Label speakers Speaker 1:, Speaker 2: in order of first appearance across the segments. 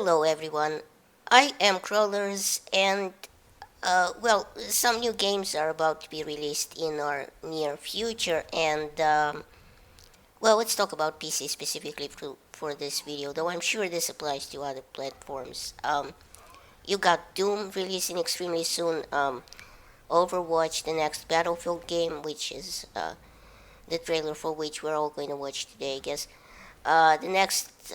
Speaker 1: Hello, everyone. I am Crawlers, and some new games are about to be released in our near future. Let's talk about PC specifically for this video, though I'm sure this applies to other platforms. You got Doom releasing extremely soon, Overwatch, the next Battlefield game, which is the trailer for which we're all going to watch today, I guess. The next,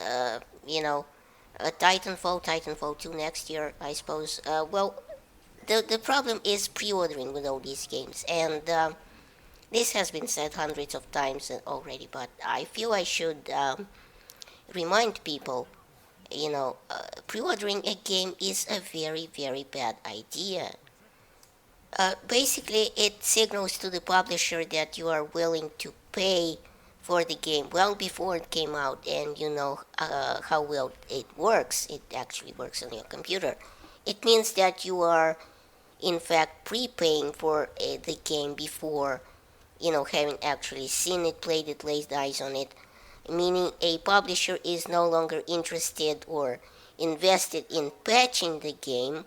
Speaker 1: Titanfall 2 next year, I suppose. The problem is pre-ordering with all these games, and this has been said hundreds of times already, but I feel I should remind people, pre-ordering a game is a very, very bad idea. Basically, it signals to the publisher that you are willing to pay for the game well before it came out, and you know how well it works. It actually works on your computer. It means that you are, in fact, prepaying for the game before, having actually seen it, played it, laid eyes on it. Meaning, a publisher is no longer interested or invested in patching the game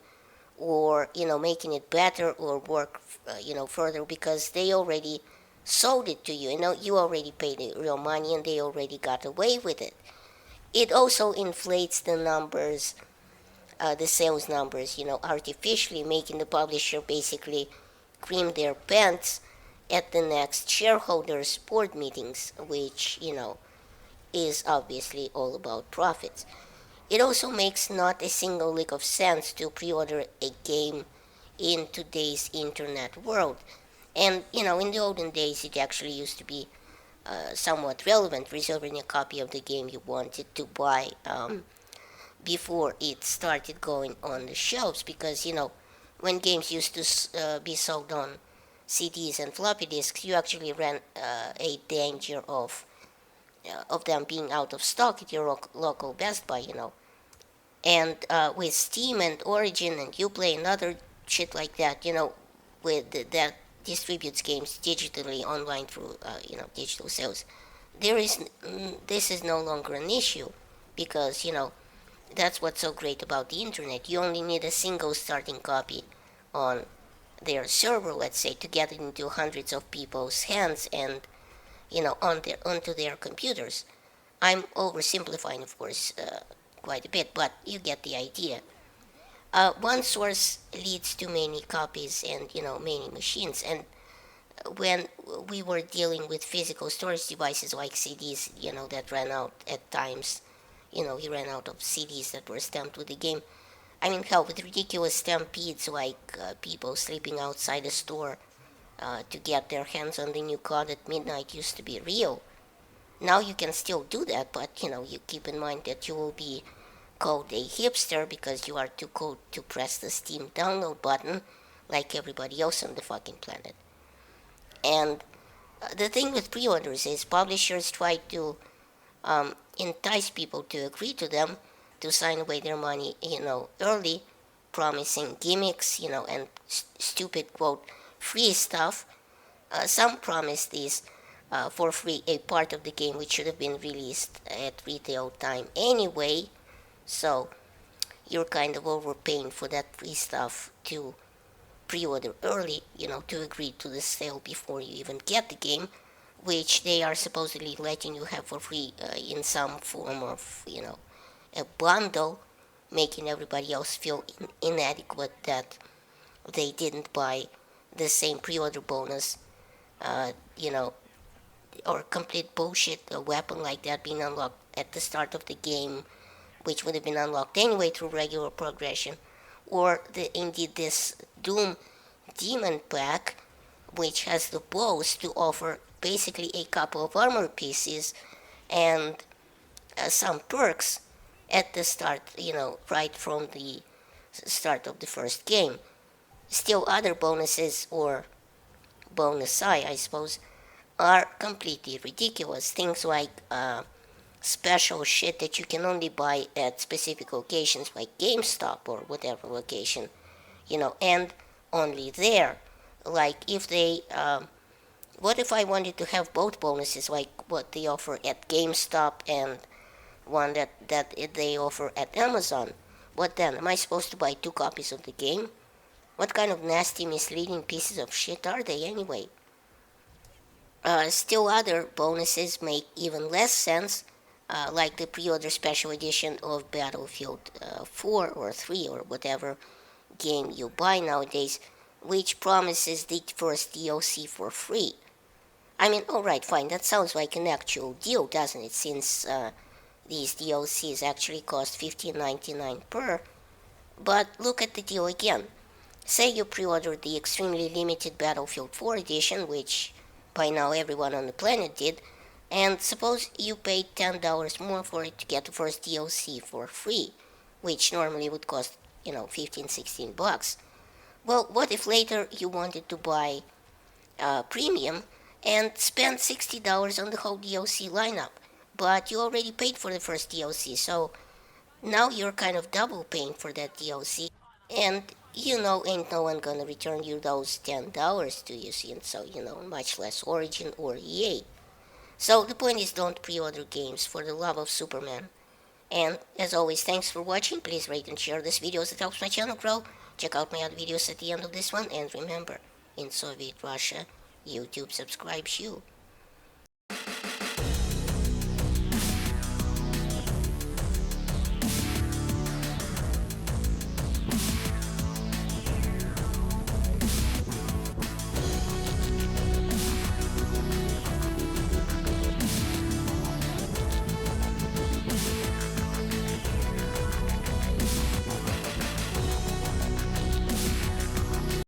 Speaker 1: or making it better or work further because they already sold it to you. You already paid the real money and they already got away with it. It also inflates the numbers, the sales numbers, artificially, making the publisher basically cream their pants at the next shareholders board meetings, which is obviously all about profits. It also makes not a single lick of sense to pre-order a game in today's internet world. And, in the olden days, it actually used to be somewhat relevant, reserving a copy of the game you wanted to buy before it started going on the shelves. Because, when games used to be sold on CDs and floppy disks, you actually ran a danger of them being out of stock at your local Best Buy. And with Steam and Origin and Uplay and other shit like that, that distributes games digitally online through, digital sales, this is no longer an issue because, that's what's so great about the internet. You only need a single starting copy on their server, let's say, to get it into hundreds of people's hands and onto their computers. I'm oversimplifying, of course, quite a bit, but you get the idea. One source leads to many copies and many machines. And when we were dealing with physical storage devices like CDs, that ran out at times, you ran out of CDs that were stamped with the game. I mean, hell, with ridiculous stampedes like people sleeping outside a store to get their hands on the new COD at midnight used to be real. Now you can still do that, but you keep in mind that you will be called a hipster because you are too cool to press the Steam download button like everybody else on the fucking planet. And the thing with pre-orders is publishers try to entice people to agree to them, to sign away their money, early, promising gimmicks, and stupid, quote, free stuff. Some promise these for free a part of the game which should have been released at retail time anyway. So you're kind of overpaying for that free stuff to pre-order early, to agree to the sale before you even get the game, which they are supposedly letting you have for free in some form of, a bundle, making everybody else feel inadequate that they didn't buy the same pre-order bonus, uh, you know, or complete bullshit, a weapon like that being unlocked at the start of the game, which would have been unlocked anyway through regular progression, or indeed this Doom Demon Pack, which has the boast to offer basically a couple of armor pieces and some perks at the start, right from the start of the first game. Still, other bonuses, or bonus I suppose, are completely ridiculous. Things like special shit that you can only buy at specific locations like GameStop or whatever location, and only there. Like if they, what if I wanted to have both bonuses like what they offer at GameStop and one that they offer at Amazon. What then? Am I supposed to buy 2 copies of the game? What kind of nasty, misleading pieces of shit are they anyway? Still, other bonuses make even less sense, like the pre-order special edition of Battlefield 4 or 3 or whatever game you buy nowadays, which promises the first DLC for free. I mean, alright, fine, that sounds like an actual deal, doesn't it? Since these DLCs actually cost $15.99 per. But look at the deal again. Say you pre-ordered the extremely limited Battlefield 4 edition, which by now everyone on the planet did, and suppose you paid $10 more for it to get the first DLC for free, which normally would cost, 15, 16 bucks. Well, what if later you wanted to buy premium and spend $60 on the whole DLC lineup? But you already paid for the first DLC, so now you're kind of double paying for that DLC, and ain't no one gonna return you those $10 to you, and so much less Origin or EA. So the point is, don't pre-order games for the love of Superman. And as always, thanks for watching. Please rate and share this video as it helps my channel grow. Check out my other videos at the end of this one, and remember, in Soviet Russia, YouTube subscribes you.